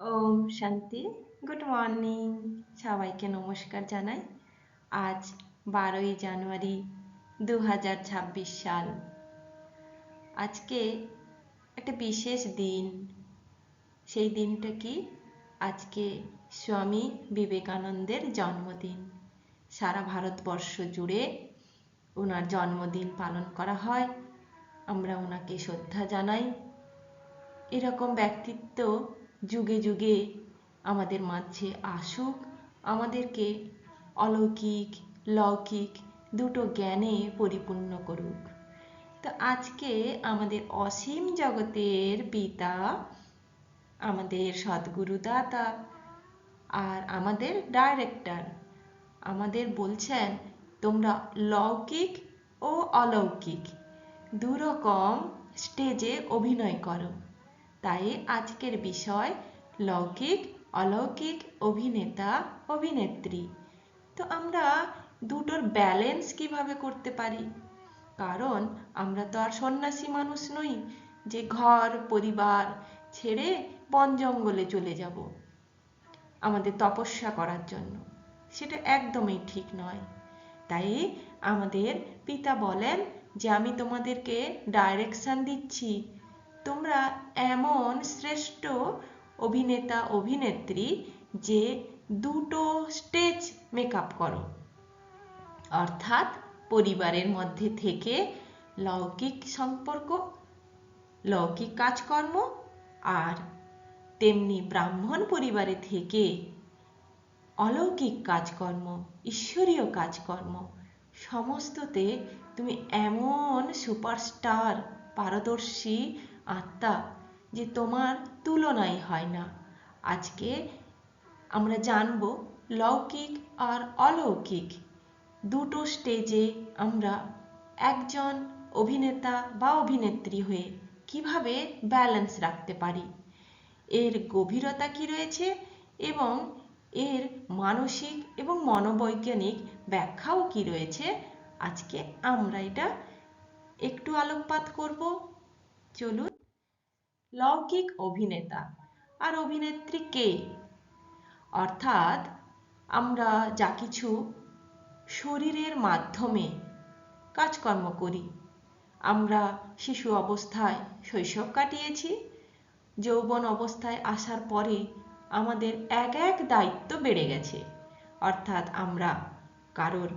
ওম শান্তি। Good morning. সবাইকে নমস্কার জানাই। আজ 12ই জানুয়ারি 2026 সাল। আজকে একটা বিশেষ দিন। সেই দিনটা কি? আজকে স্বামী বিবেকানন্দের জন্মদিন। সারা ভারতবর্ষ জুড়ে ওনার জন্মদিন পালন করা হয়। আমরা ওনাকে শ্রদ্ধা জানাই। এরকম ব্যক্তিত্ব যুগে যুগে আমাদের মাঝে আসুক, আমাদেরকে অলৌকিক লৌকিক দুটো জ্ঞানে পরিপূর্ণ করুক। তো আজকে আমাদের অসীম জগতের পিতা, আমাদের সদ্গুরু দাতা আর আমাদের ডাইরেক্টর আমাদের বলছেন, তোমরা লৌকিক ও অলৌকিক দুরকম স্টেজে অভিনয় করো। তাই আজকের বিষয় লৌকিক অলৌকিক অভিনেতা অভিনেত্রী। তো আমরা দুটোর ব্যালেন্স কিভাবে করতে পারি? কারণ আমরা তো আর সন্ন্যাসী মানুষ নই যে ঘর পরিবার ছেড়ে বন জঙ্গলে চলে যাব আমাদের তপস্যা করার জন্য। সেটা একদমই ঠিক নয়। তাই আমাদের পিতা বলেন যে আমি তোমাদেরকে ডাইরেকশন দিচ্ছি, তোমরা এমন শ্রেষ্ঠ অভিনেতা অভিনেত্রী যে দুটো স্টেজ মেকআপ করো। অর্থাৎ পরিবারের মধ্যে থেকে লৌকিক সম্পর্ক লৌকিক কাজকর্ম, আর তেমনি ব্রাহ্মণ পরিবারে থেকে অলৌকিক কাজকর্ম ঈশ্বরীয় কাজকর্ম সমস্ততে তুমি এমন সুপারস্টার পারদর্শী আত্মা যে তোমার তুলনাই হয় না। আজকে আমরা জানব লৌকিক আর অলৌকিক দুটো স্টেজে আমরা একজন অভিনেতা বা অভিনেত্রী হয়ে কিভাবে ব্যালেন্স রাখতে পারি, এর গভীরতা কি রয়েছে এবং এর মানসিক এবং মনোবৈজ্ঞানিক ব্যাখ্যাও কি রয়েছে, আজকে আমরা এটা একটু আলোকপাত করব। চলুন। লৌকিক অভিনেতা আর অভিনেত্রী কে? অর্থাৎ আমরা যা কিছু শরীরের মাধ্যমে কাজকর্ম করি। আমরা শিশু অবস্থায় শৈশব কাটিয়েছি, যৌবন অবস্থায় আসার পরে আমাদের এক এক দায়িত্ব বেড়ে গেছে। অর্থাৎ আমরা কারোর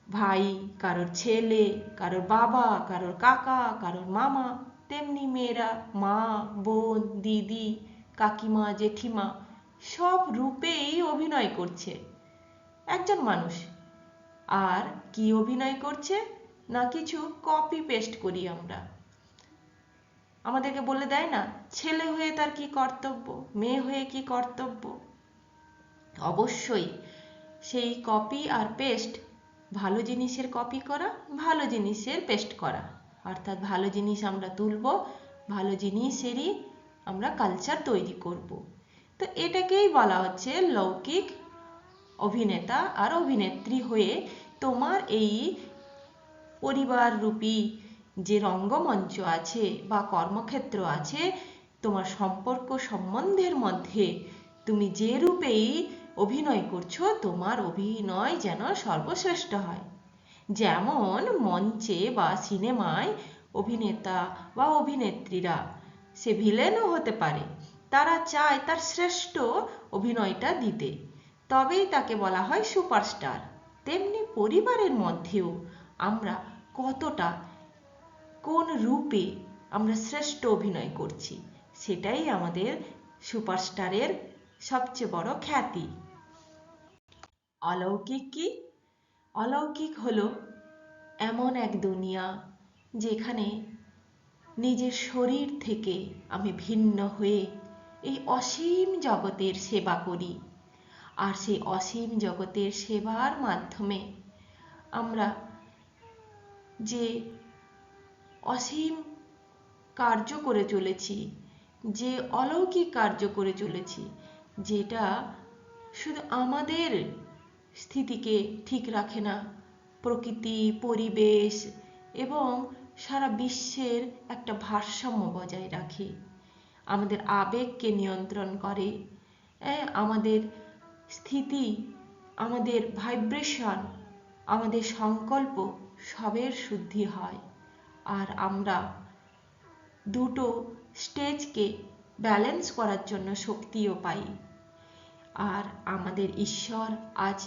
ভাই, কারোর ছেলে, কারোর বাবা, কারোর কাকা, কারোর মামা, তেমনি মেয়েরা মা, বোন, দিদি, কাকিমা, জেঠিমা সব রূপেই অভিনয় করছে একজন মানুষ। আর কি অভিনয় করছে না, কিছু কপি পেস্ট করি আমরা। আমাদেরকে বলে দেয় না ছেলে হয়ে তার কি কর্তব্য, মেয়ে হয়ে কি কর্তব্য। অবশ্যই সেই কপি আর পেস্ট, ভালো জিনিসের কপি করা, ভালো জিনিসের পেস্ট করা। অর্থাৎ ভালো জিনিস আমরা তুলব, ভালো জিনিসেরই আমরা কালচার তৈরি করব। তো এটাকেই বলা হচ্ছে লৌকিক অভিনেতা আর অভিনেত্রী হয়ে তোমার এই পরিবার রূপী যে রঙ্গমঞ্চ আছে বা কর্মক্ষেত্র আছে, তোমার সম্পর্ক সম্বন্ধের মধ্যে তুমি যে রূপেই অভিনয় করছো, তোমার অভিনয় যেন সর্বশ্রেষ্ঠ হয়। যেমন মঞ্চে বা সিনেমায় অভিনেতা বা অভিনেত্রীরা সে ভিলেনও হতে পারে, তারা চায় তার শ্রেষ্ঠ অভিনয়টা দিতে, তবেই তাকে বলা হয় সুপারস্টার। তেমনি পরিবারের মধ্যেও আমরা কতটা কোন রূপে আমরা শ্রেষ্ঠ অভিনয় করছি, সেটাই আমাদের সুপারস্টারের সবচেয়ে বড় খ্যাতি। অলৌকিক কি? অলৌকিক হলো এমন এক দুনিয়া যেখানে নিজের শরীর থেকে আমি ভিন্ন হয়ে এই অসীম জগতের সেবা করি। আর সেই অসীম জগতের সেবার মাধ্যমে আমরা যে অসীম কার্য করে চলেছি, যে অলৌকিক কার্য করে চলেছি, যেটা শুধু আমাদের স্থিতিকে ঠিক রাখে না, প্রকৃতি পরিবেশ এবং সারা বিশ্বের একটা ভারসাম্য বজায় রাখে। আমাদের আবেগকে নিয়ন্ত্রণ করে, আমাদের স্থিতি, আমাদের ভাইব্রেশন, আমাদের সংকল্প সবের শুদ্ধি হয়। আর আমরা দুটো স্টেজকে ব্যালেন্স করার জন্য শক্তিও পাই। আর আমাদের ঈশ্বর আজ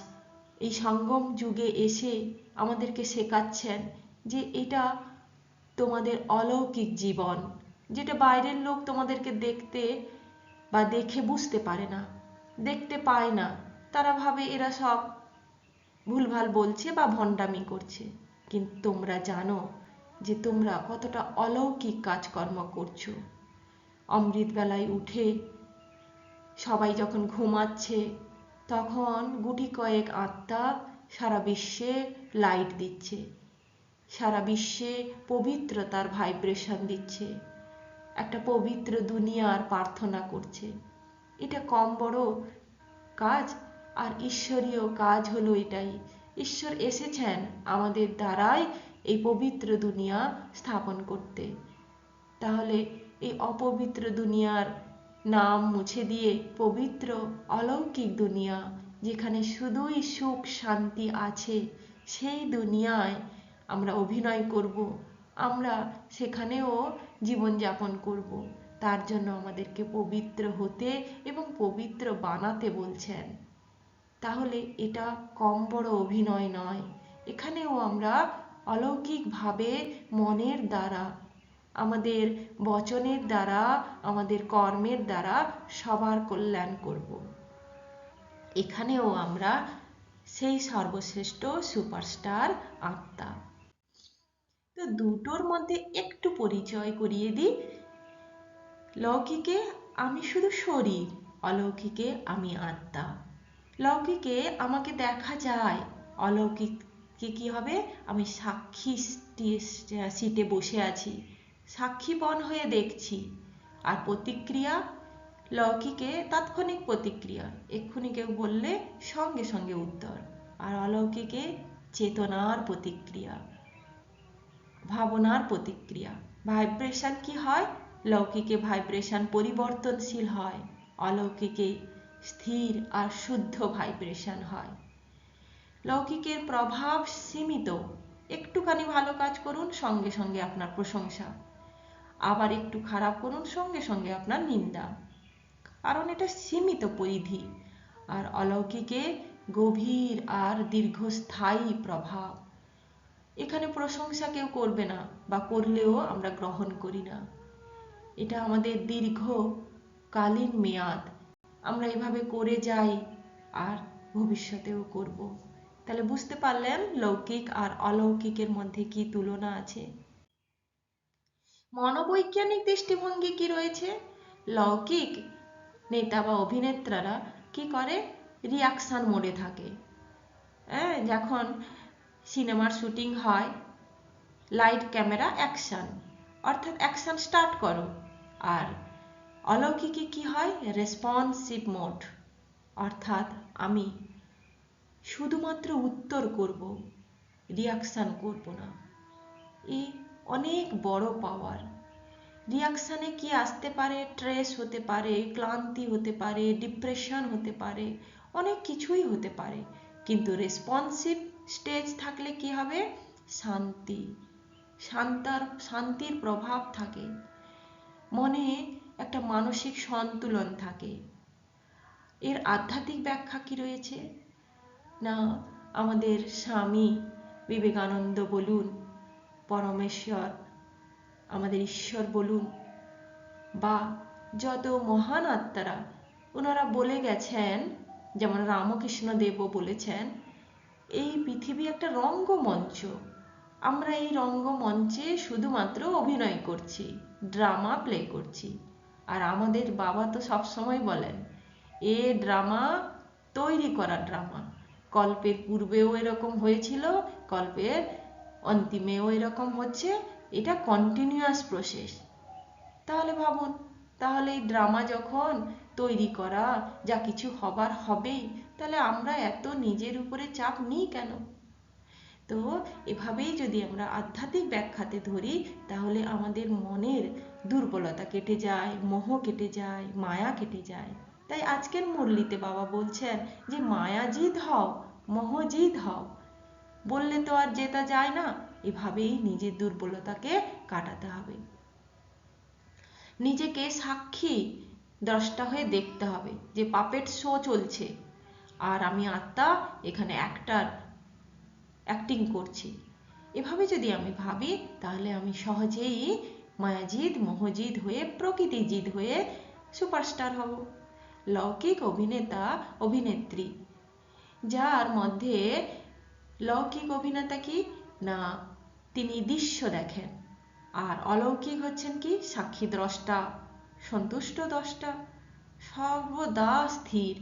এই সঙ্গম যুগে এসে আমাদেরকে শেখাচ্ছেন যে এটা তোমাদের অলৌকিক জীবন, যেটা বাইরের লোক তোমাদেরকে দেখতে বা দেখে বুঝতে পারে না, দেখতে পায় না। তারা ভাবে এরা সব ভুলভাল বলছে বা ভণ্ডামি করছে, কিন্তু তোমরা জানো যে তোমরা কতটা অলৌকিক কাজকর্ম করছো। অমৃতবেলায় উঠে সবাই যখন ঘুমাচ্ছে তখন গুটি কয়েক আত্মা সারা বিশ্বে লাইট দিচ্ছে, সারা বিশ্বে পবিত্রতার ভাইব্রেশন দিচ্ছে, একটা পবিত্র দুনিয়ার প্রার্থনা করছে। এটা কম বড় কাজ? আর ঈশ্বরীয় কাজ হলো এটাই। ঈশ্বর এসেছেন আমাদের দ্বারাই এই পবিত্র দুনিয়া স্থাপন করতে। তাহলে এই অপবিত্র দুনিয়ার নাম মুছে দিয়ে পবিত্র অলৌকিক দুনিয়া, যেখানে শুধুই সুখ শান্তি আছে, সেই দুনিয়ায় আমরা অভিনয় করব, আমরা সেখানেও জীবনযাপন করব। তার জন্য আমাদেরকে পবিত্র হতে এবং পবিত্র বানাতে বলছেন। তাহলে এটা কম বড় অভিনয় নয়, এখানেও আমরা অলৌকিকভাবে মনের দ্বারা, আমাদের বচনের দ্বারা, আমাদের কর্মের দ্বারা সবার কল্যাণ করব। এখানেও আমরা সেই সর্বশ্রেষ্ঠ সুপারস্টার আত্মা। তো দুটোর মধ্যে একটু পরিচয় করিয়ে দিই। লৌকিকে আমি শুধু শরীর, অলৌকিকে আমি আত্মা। লৌকিকে আমাকে দেখা যায়, অলৌকিকে কি হবে? আমি সাক্ষী সিটে বসে আছি, সাক্ষীপণ হয়ে দেখছি। আর প্রতিক্রিয়া, লৌকিকে তাৎক্ষণিক প্রতিক্রিয়া, এক্ষুনি কেউ বললে সঙ্গে সঙ্গে উত্তর। আর অলৌকিকে চেতনার প্রতিক্রিয়া, ভাবনার প্রতিক্রিয়া। ভাইব্রেশন কি হয়? লৌকিকে ভাইব্রেশন পরিবর্তনশীল হয়, অলৌকিকে স্থির আর শুদ্ধ ভাইব্রেশন হয়। লৌকিকের প্রভাব সীমিত, একটুখানি ভালো কাজ করুন সঙ্গে সঙ্গে আপনার প্রশংসা, আবার একটু খারাপ করুন সঙ্গে সঙ্গে আপনার নিন্দা, কারণ এটা সীমিত পরিধি। আর অলৌকিকে গভীর আর দীর্ঘস্থায়ী প্রভাব। এখানে প্রশংসা কেউ করবে না, বা করলেও আমরা গ্রহণ করি না। এটা আমাদের দীর্ঘকালীন মেয়াদ, আমরা এভাবে করে যাই আর ভবিষ্যতেও করব। তাহলে বুঝতে পারলেন লৌকিক আর অলৌকিকের মধ্যে কি তুলনা আছে। মনোবৈজ্ঞানিক দৃষ্টিভঙ্গি কি রয়েছে? লৌকিক নেতা বা অভিনেত্রারা কি করে? রিয়াকশন মোডে থাকে। যখন সিনেমার শুটিং হয়, লাইট ক্যামেরা অ্যাকশন, অর্থাৎ অ্যাকশন স্টার্ট করো। আর অলৌকিকে কি হয়? রেসপন্সিভ মোড, অর্থাৎ আমি শুধুমাত্র উত্তর করব, রিয়াকশন করব না। এই অনেক বড় পাওয়ার। রিয়াকশানে কি আসতে পারে? স্ট্রেস হতে পারে, ক্লান্তি হতে পারে, ডিপ্রেশন হতে পারে, অনেক কিছুই হতে পারে। কিন্তু রেসপন্সিভ স্টেজ থাকলে কি হবে? শান্তি, শান্তির প্রভাব থাকে, মনে একটা মানসিক সন্তুলন থাকে। এর আধ্যাত্মিক ব্যাখ্যা কি রয়েছে? না, আমাদের স্বামী বিবেকানন্দ বলুন, পরমেশ্বর, আমাদের ঈশ্বর বলুন, বা যত মহান আত্মারা, ওনারা বলে গেছেন, যেমন রামকৃষ্ণ দেবও বলেছেন, এই পৃথিবী একটা রঙ্গমঞ্চ, আমরা এই রঙ্গমঞ্চে শুধুমাত্র অভিনয় করছি, ড্রামা প্লে করছি। আর আমাদের বাবা তো সবসময় বলেন, এ ড্রামা তৈরি করা ড্রামা, কল্পের পূর্বেও এরকম হয়েছিল, কল্পের অন্তিমেও এরকম হচ্ছে, এটা কন্টিনিউয়াস প্রসেস। তাহলে ভাবুন, তাহলে এই ড্রামা যখন তৈরি করা, যা কিছু হবার হবেই, তাহলে আমরা এত নিজের উপরে চাপ নিই কেন? তো এভাবেই যদি আমরা আধ্যাত্মিক ব্যাখ্যাতে ধরি তাহলে আমাদের মনের দুর্বলতা কেটে যায়, মোহ কেটে যায়, মায়া কেটে যায়। তাই আজকের মুরলিতে বাবা বলছেন যে মায়াজিত হও, মোহজিত হও। বললে তো আর জেতা যায় না, এভাবেই নিজের দুর্বলতাকে কাটাতে হবে। নিজেকে সাক্ষী দ্রষ্টা হয়ে দেখতে হবে যে পাপেট শো চলছে আর আমি আত্মা এখানে অ্যাক্টিং করছি। এভাবে যদি আমি ভাবি তাহলে আমি সহজেই মায়াজিৎ মোহজিৎ হয়ে প্রকৃতিজিৎ হয়ে সুপারস্টার হব। লৌকিক অভিনেতা অভিনেত্রী যার মধ্যে লৌকিক অভিনেতা কি না, তিনি দৃশ্য দেখেন, আর অলৌকিক হচ্ছেন কি সাক্ষী দ্রষ্টা, সন্তুষ্ট দ্রষ্টা, সর্বদা স্থির,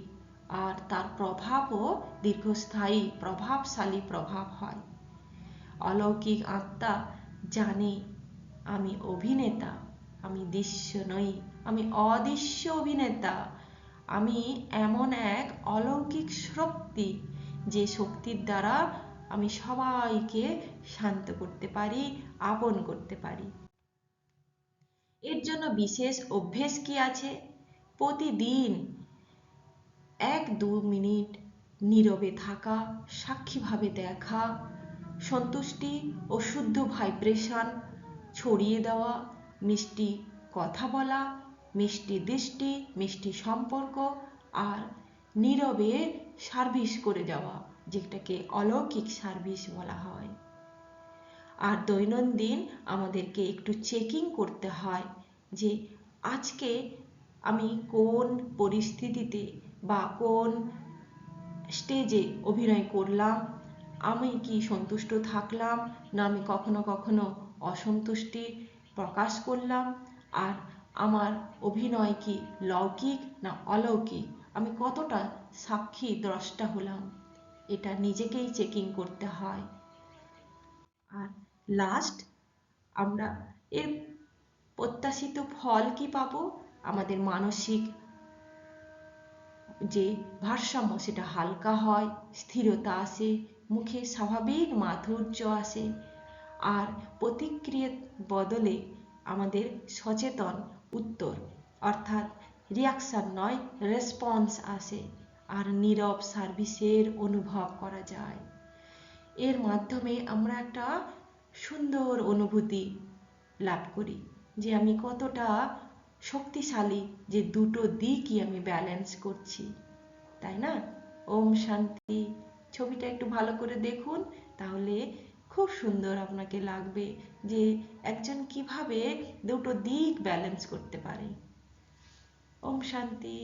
আর তার প্রভাবও দীর্ঘস্থায়ী প্রভাবশালী প্রভাব হয়। অলৌকিক আত্মা জানে আমি অভিনেতা, আমি দৃশ্য নই, আমি অদৃশ্য অভিনেতা। আমি এমন এক অলৌকিক শক্তি যে শক্তির দ্বারা আমি সবাইকে শান্ত করতে পারি, আপন করতে পারি। এর জন্য বিশেষ অভ্যেস কি আছে? প্রতিদিন 1-2 মিনিট নীরবে থাকা, সাক্ষীভাবে দেখা, সন্তুষ্টি ও শুদ্ধ ভাইব্রেশন ছড়িয়ে দেওয়া, মিষ্টি কথা বলা, মিষ্টি দৃষ্টি, মিষ্টি সম্পর্ক, আর নীরবে সার্ভিস করে যাওয়া, যেটাকে অলৌকিক সার্ভিস বলা হয়। আর দৈনন্দিন আমাদেরকে একটু চেকিং করতে হয় যে আজকে আমি কোন পরিস্থিতিতে বা কোন স্টেজে অভিনয় করলাম, আমি কি সন্তুষ্ট থাকলাম না আমি কখনো কখনো অসন্তুষ্টি প্রকাশ করলাম, আর আমার অভিনয় কি লৌকিক না অলৌকিক, আমি কতটা সাক্ষী দ্রষ্টা হলাম, এটা নিজেকেই চেকিং করতে হয়। আর লাস্ট আমরা এর প্রত্যাশিত ফল কি পাবো? আমাদের মানসিক যে ভারসাম্য সেটা হালকা হয়, স্থিরতা আসে, মুখে স্বাভাবিক মাধুর্য আসে, আর প্রতিক্রিয়ার বদলে আমাদের সচেতন উত্তর অর্থাৎ রিয়াকশন নয় রেসপন্স আসে, আর নীরব সার্ভিসের অনুভব করা যায়। এর মাধ্যমে আমরা একটা সুন্দর অনুভূতি লাভ করি যে আমি কতটা শক্তিশালী, যে দুটো দিকই আমি ব্যালেন্স করছি, তাই না? ওম শান্তি। ছবিটা একটু ভালো করে দেখুন, তাহলে খুব সুন্দর আপনাকে লাগবে যে একজন কিভাবে দুটো দিক ব্যালেন্স করতে পারে। ওম শান্তি।